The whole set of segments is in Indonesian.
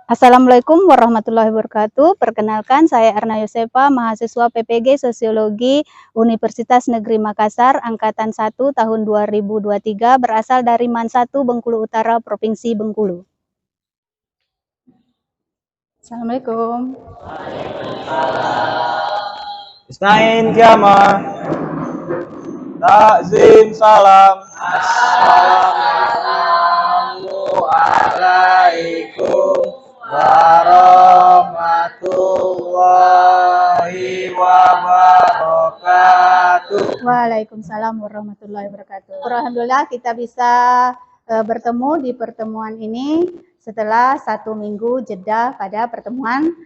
Assalamualaikum warahmatullahi wabarakatuh. Perkenalkan, saya Erna Yosefa, mahasiswa PPG Sosiologi Universitas Negeri Makassar, Angkatan 1 tahun 2023, berasal dari MAN 1 Bengkulu Utara, Provinsi Bengkulu. Assalamualaikum. Isnain kiamah. Takzim salam. Assalamualaikum warahmatullahi wabarakatuh. Waalaikumsalam warahmatullahi wabarakatuh. Alhamdulillah kita bisa bertemu di pertemuan ini setelah 1 minggu jeda pada pertemuan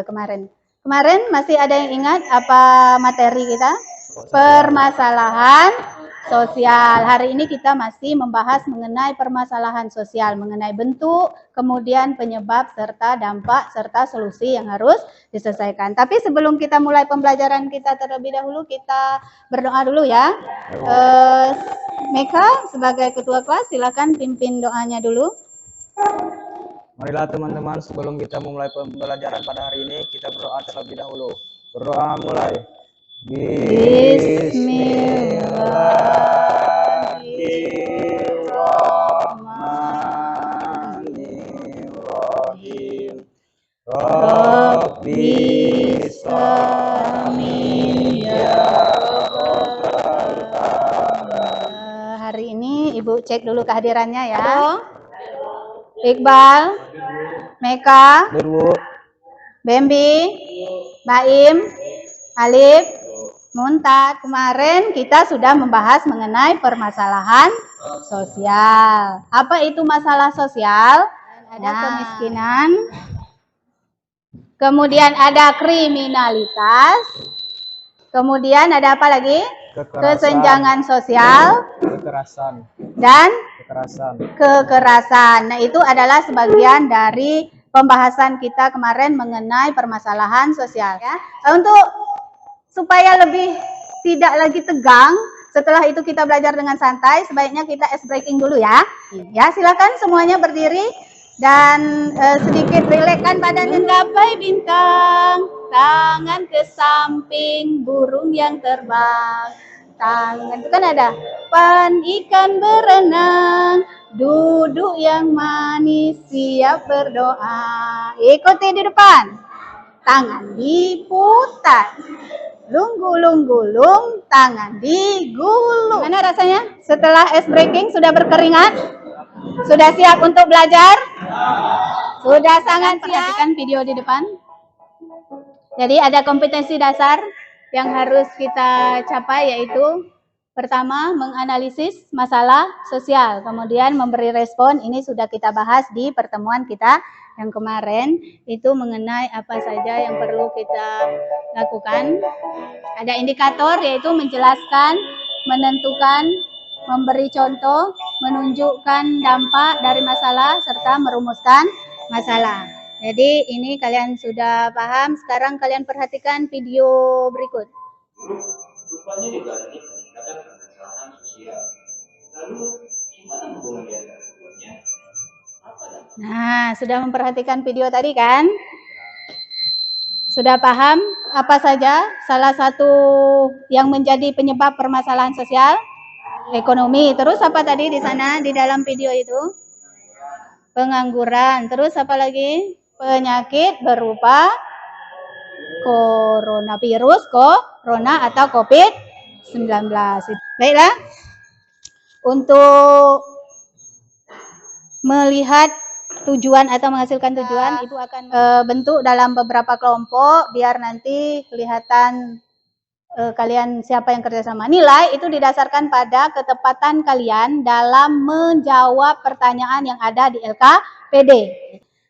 kemarin. Kemarin masih ada yang ingat apa materi kita? Permasalahan sosial. Hari ini kita masih membahas mengenai permasalahan sosial, mengenai bentuk, kemudian penyebab, serta dampak, serta solusi yang harus diselesaikan. Tapi sebelum kita mulai pembelajaran kita terlebih dahulu, kita berdoa dulu ya. Meka sebagai ketua kelas, silakan pimpin doanya dulu. Marilah teman-teman, sebelum kita memulai pembelajaran pada hari ini, kita berdoa terlebih dahulu. Berdoa mulai. Bismillahirrahmanirrahim. Rabbi sami ya Rabbal alamin. Hari ini Ibu cek dulu kehadirannya ya. Iqbal, Meka, Bembi, Baim, Alif, Muntad. Kemarin kita sudah membahas mengenai permasalahan sosial. Apa itu masalah sosial? Ada kemiskinan, kemudian ada kriminalitas, kemudian ada apa lagi? Kesenjangan sosial, dan kekerasan. Nah, itu adalah sebagian dari pembahasan kita kemarin mengenai permasalahan sosial ya. Untuk supaya lebih tidak lagi tegang, setelah itu kita belajar dengan santai, sebaiknya kita ice breaking dulu ya. Ya, silakan semuanya berdiri dan sedikit rilekskan badan. Menggapai bintang, tangan ke samping, burung yang terbang. Tangan itu kan ada pan ikan berenang, duduk yang manis siap berdoa. Ikuti di depan, tangan diputar, lunggu-lunggulung, tangan digulung. Mana rasanya? Setelah ice breaking sudah berkeringat? Sudah siap untuk belajar? Sudah sangat siap. Perhatikan video di depan. Jadi ada kompetensi dasar yang harus kita capai, yaitu pertama menganalisis masalah sosial, kemudian memberi respon. Ini sudah kita bahas di pertemuan kita yang kemarin, itu mengenai apa saja yang perlu kita lakukan. Ada indikator, yaitu menjelaskan, menentukan, memberi contoh, menunjukkan dampak dari masalah, serta merumuskan masalah. Jadi ini kalian sudah paham. Sekarang kalian perhatikan video berikut. Rupanya juga ada peningkatan permasalahan sosial. Lalu gimana hubungan di antara keduanya? Nah, sudah memperhatikan video tadi kan? Sudah paham apa saja salah satu yang menjadi penyebab permasalahan sosial? Ekonomi. Terus apa tadi di sana di dalam video itu? Pengangguran. Terus apa lagi? Penyakit berupa coronavirus, corona atau COVID-19. Baiklah. Untuk melihat tujuan atau menghasilkan tujuan, Ibu akan bentuk dalam beberapa kelompok biar nanti kelihatan kalian siapa yang kerjasama. Nilai itu didasarkan pada ketepatan kalian dalam menjawab pertanyaan yang ada di LKPD.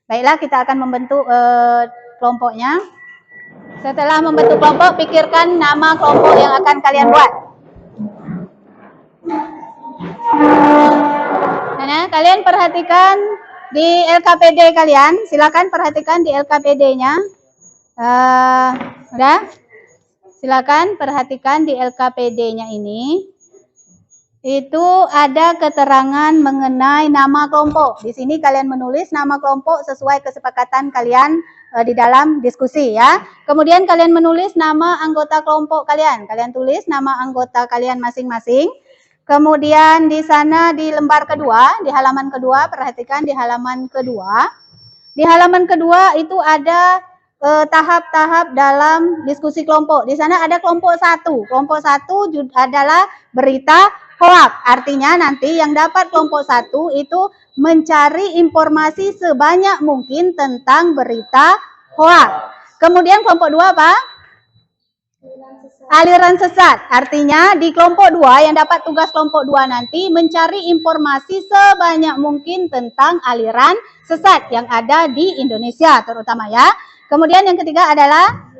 Baiklah, kita akan membentuk kelompoknya. Setelah membentuk kelompok, pikirkan nama kelompok yang akan kalian buat. Nah, kalian perhatikan di LKPD kalian. Silakan perhatikan di LKPD-nya. Udah? Silakan perhatikan di LKPD-nya ini. itu ada keterangan mengenai nama kelompok. Di sini kalian menulis nama kelompok sesuai kesepakatan kalian di dalam diskusi ya. Kemudian kalian menulis nama anggota kelompok kalian. Kalian tulis nama anggota kalian masing-masing. Kemudian di sana di lembar kedua, di halaman kedua, perhatikan di halaman kedua. Di halaman kedua itu ada tahap-tahap dalam diskusi kelompok. Di sana ada kelompok 1. Kelompok 1 adalah berita hoak. Artinya nanti yang dapat kelompok 1 itu mencari informasi sebanyak mungkin tentang berita hoak. Kemudian kelompok 2 apa? Aliran sesat. Artinya di kelompok 2 yang dapat tugas kelompok 2 nanti mencari informasi sebanyak mungkin tentang aliran sesat yang ada di Indonesia terutama ya. Kemudian yang ketiga adalah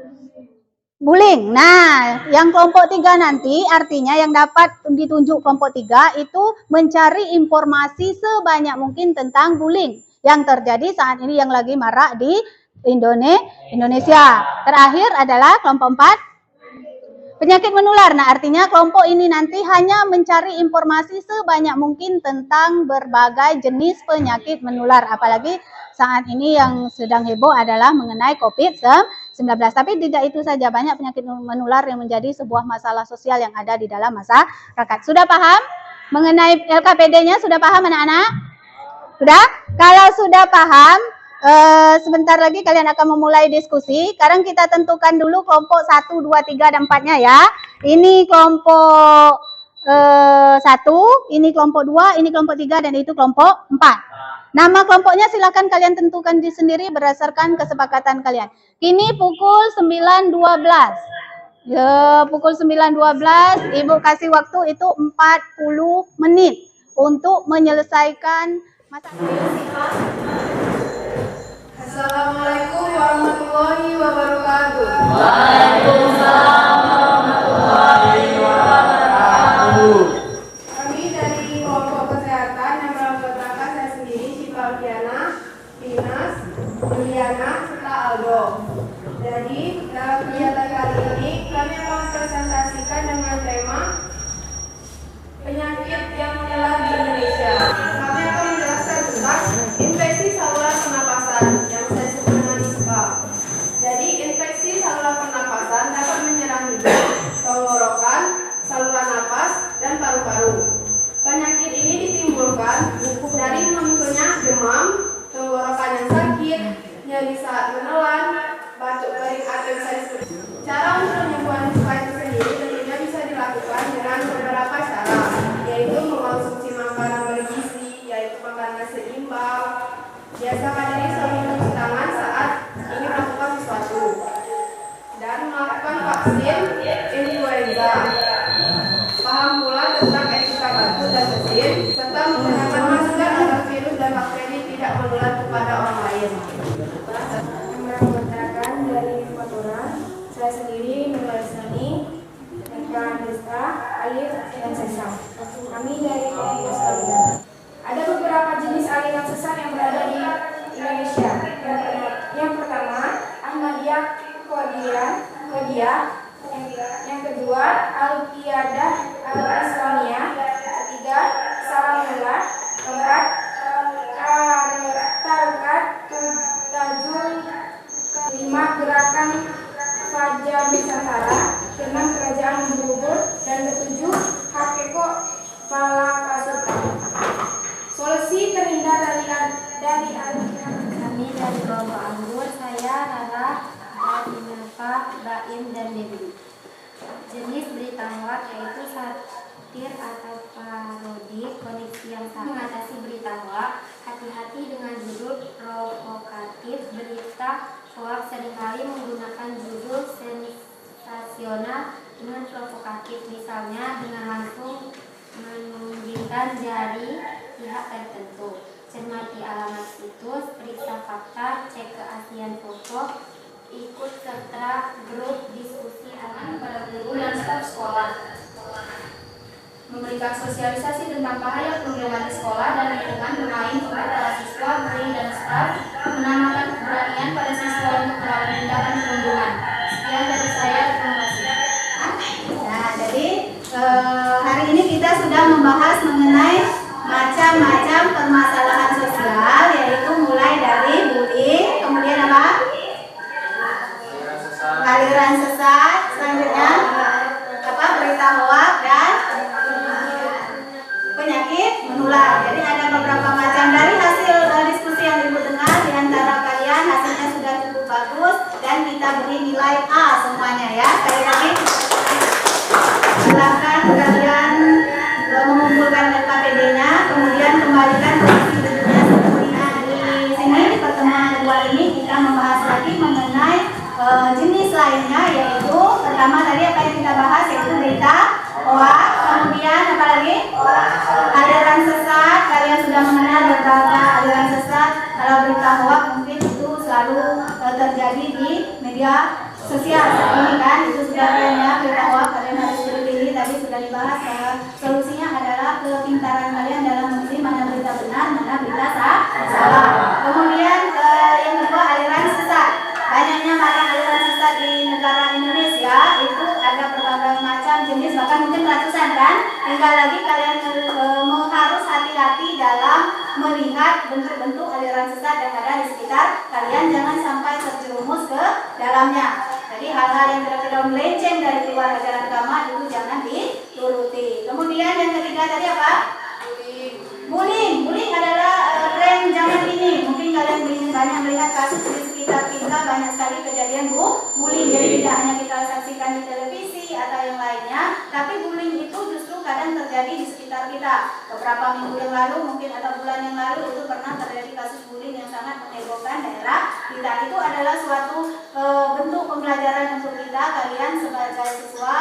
bullying. Nah, yang kelompok 3 nanti artinya yang dapat ditunjuk kelompok 3 itu mencari informasi sebanyak mungkin tentang bullying yang terjadi saat ini yang lagi marak di Indonesia. Terakhir adalah kelompok 4 penyakit menular. Nah, artinya kelompok ini nanti hanya mencari informasi sebanyak mungkin tentang berbagai jenis penyakit menular. Apalagi saat ini yang sedang heboh adalah mengenai COVID-19. Tapi tidak itu saja, banyak penyakit menular yang menjadi sebuah masalah sosial yang ada di dalam masyarakat. Sudah paham mengenai LKPD-nya? Sudah paham anak-anak? Sudah? Kalau sudah paham, sebentar lagi kalian akan memulai diskusi. Sekarang kita tentukan dulu kelompok 1, 2, 3, dan 4-nya ya. Ini kelompok 1, ini kelompok 2, ini kelompok 3, dan itu kelompok 4. Nama kelompoknya silakan kalian tentukan sendiri berdasarkan kesepakatan kalian. Kini pukul 9.12. Ya, pukul 9.12, Ibu kasih waktu itu 40 menit untuk menyelesaikan masalah. Assalamualaikum warahmatullahi wabarakatuh. Waalaikumsalam warahmatullahi wabarakatuh. Kami dari kelompok kesehatan yang beranggotakan saya sendiri, Syifa Alfiana, Dinas, Juliana, serta Aldo. Jadi dalam kegiatan kali ini kami akan mempresentasikan dengan tema penyakit yang menular di Indonesia. Kami akan menjelaskan tentang infeksi saluran pernapasan yang saya sebut dengan ISPA. Jadi infeksi saluran pernapasan dapat menyerang hidung, tenggorokan, saluran napas, dan paru-paru. Penyakit ini ditimbulkan dari munculnya demam, tenggorokan yang sakit, nyeri saat menelan, batuk kering atau yang saya sebut. Cara untuk penyembuhan ISPA itu sendiri tentunya bisa dilakukan dengan beberapa cara, yaitu mengonsumsi makanan bergizi, yaitu makanan seimbang, biasakan diri selalu mencuci tangan saat ingin melakukan sesuatu, dan melakukan vaksin influenza. Paham pula tentang etika batuk dan bersin, serta menggunakan masker agar virus dan bakteri tidak menular kepada orang lain. Beranggotakan dari 4 orang, saya sendiri Nurul Sani, Eka Desta, Alif, dan Sesam. Kami dari kelompok Stamina. Ada beberapa jenis aliran sesat yang berada di Indonesia. Yang pertama, Ahmadiyah Qadiyah. Yang kedua, Al-Qiyadah Al-Islamiyah. Ketiga, Salamullah. Keempat, Tarikat Tajul. Kelima, Gerakan Fajar Nusantara. Keenam, Kerajaan Bubur. Dan ketujuh, Hakeko Palakasuta. Solusi terhindar dari Kami dari kelompok anggur, saya Rara, Adinata, Baim, dan Dewi. Jenis berita hoak yaitu satir atau parodi, koneksi yang sama. Mengatasi berita hoak, hati-hati dengan judul provokatif. Berita hoak seringkali menggunakan judul sensasional dengan provokatif, misalnya dengan langsung menunjukkan jari pihak tertentu. Cermati alamat situs, periksa fakta, cek keaslian foto, ikut serta grup diskusi anak pada guru dan staf sekolah. Memberikan sosialisasi tentang bahaya perundungan di sekolah dan lingkungan bermain kepada para siswa, guru dan staf, menanamkan keberanian pada siswa untuk melakukan tindakan perundungan. Sekian dari saya, terima kasih. Nah, jadi hari ini kita sudah membahas macam permasalahan sosial, yaitu mulai dari bullying, kemudian apa? Aliran sesat, selanjutnya apa? Berita hoak dan penyakit menular. Jadi ada beberapa macam. Dari hasil diskusi yang Ibu dengar, di antara kalian hasilnya sudah cukup bagus dan kita beri nilai A semuanya ya. Sekali lagi silakan kalian mengumpulkan LKPD-nya, kemudian kembalikan posisi duduknya seperti di sini. Di pertemuan kedua ini kita membahas lagi mengenai jenis lainnya, yaitu pertama tadi apa yang kita bahas, yaitu berita hoak, kemudian apa lagi? Aliran sesat. Kalian sudah mengenal beberapa aliran sesat. Kalau berita hoak mungkin itu selalu terjadi di media sosial saat ini kan, itu sudah kalian ya, berita hoak kalian harus pilih. Tadi sudah dibahas bahwa solusinya adalah kepintaran kalian dalam memilih mana berita benar, mana berita salah. Kemudian yang kedua, aliran sesat. Banyaknya macam aliran sesat di negara Indonesia, itu ada berbagai macam jenis, bahkan mungkin ratusan kan. Tinggal lagi kalian harus hati-hati dalam melihat bentuk-bentuk aliran sesat yang ada di sekitar kalian, jangan sampai terjerumus ke dalamnya. Jadi hal-hal yang kira-kira melenceng dari keluar ajaran agama itu jangan dituruti. Kemudian yang ketiga tadi apa? Bullying. Bullying adalah tren zaman ini. Mungkin kalian banyak melihat kasus di sekitar kita, banyak sekali kejadian bullying. Jadi tidak hanya kita saksikan di televisi atau yang lainnya, tapi bullying itu justru kadang terjadi di sekitar kita. Beberapa minggu yang lalu mungkin atau bulan yang lalu itu pernah terjadi kasus bullying yang sangat menghebohkan daerah kita. Itu adalah suatu bentuk pembelajaran untuk kita. Kalian sebagai siswa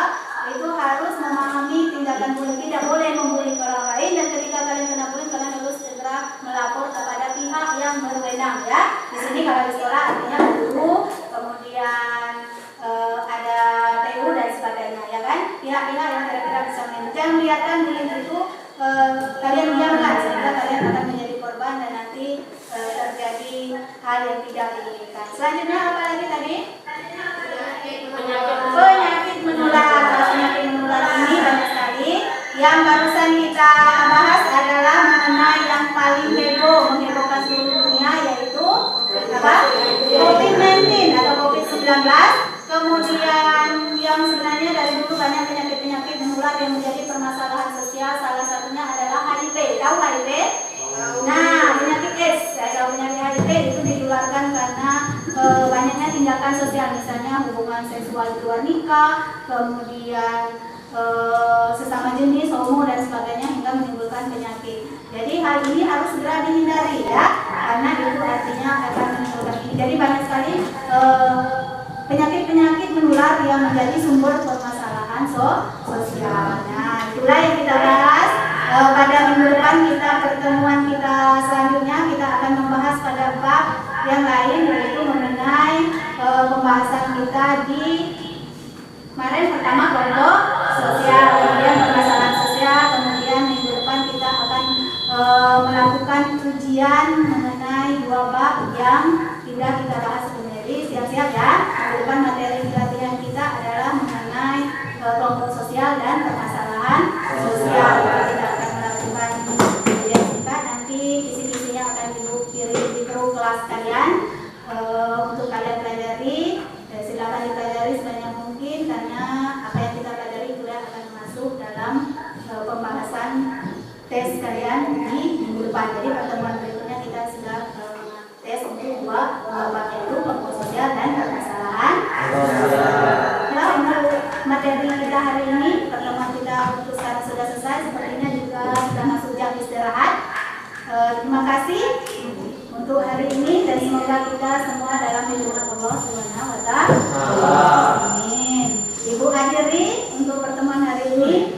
itu harus memahami tindakan bullying, tidak boleh membuli orang lain, dan ketika kalian kena bullying kalian harus segera melapor kepada pihak yang berwenang ya. Di sini kalau di sekolah artinya guru, kemudian ada TU dan sebagainya ya kan, pihak-pihak yang kira-kira bisa melindungi. Jangan melihatkan bullying itu kalian diamkan, sehingga kalian akan menjadi korban dan nanti terjadi hal yang tidak diinginkan. Selanjutnya apa lagi tadi? Penyakit menular. Penyakit menular ini banyak sekali. Yang barusan kita bahas adalah mengenai yang paling heboh, menghebohkan seluruh dunia, yaitu apa? COVID-19 atau COVID-19. Kemudian yang sebenarnya dari dulu banyak penyakit-penyakit menular yang menjadi permasalahan sosial. Salah satunya adalah HIV. Tahu HIV? Nah, penyakit AIDS atau penyakit HIV itu ditularkan karena banyaknya tindakan sosial, misalnya hubungan seksual di luar nikah, kemudian sesama jenis, homo dan sebagainya, hingga menimbulkan penyakit. Jadi hal ini harus segera dihindari ya, karena itu artinya akan menimbulkan ini. Jadi banyak sekali penyakit-penyakit menular yang menjadi sumber permasalahan sosial. Nah, itulah yang kita bahas. Pada minggu depan pertemuan kita selanjutnya kita akan membahas pada bab yang lain, yaitu mengenai pembahasan kita di kemarin pertama kelompok sosial, kemudian permasalahan sosial, kemudian minggu depan kita akan melakukan ujian mengenai dua bab yang tidak kita bahas sebelumnya. Jadi siap-siap ya, minggu depan materi pelatihan kita adalah mengenai kelompok sosial dan permasalahan sosial. Kita akan melakukan ujian singkat, nanti kisi-kisinya akan dikirim di grup kelas kalian untuk kalian pelajari. Silakan dipelajari sebanyak mungkin, karena apa yang kita pelajari juga akan masuk dalam pembahasan tes kalian di minggu depan. Jadi pertemuan berikutnya kita sudah tes untuk dua bab, yaitu kelompok sosial dan permasalahan. Nah, untuk materi kita hari ini, pertemuan kita untuk sekarang sudah selesai. Sepertinya juga sudah masuk jam istirahat. Terima kasih untuk hari ini, dan semoga kita semua dalam lindungan Allah Subhanahu wa Ta'ala. Amin. Ibu hadiri untuk pertemuan hari ini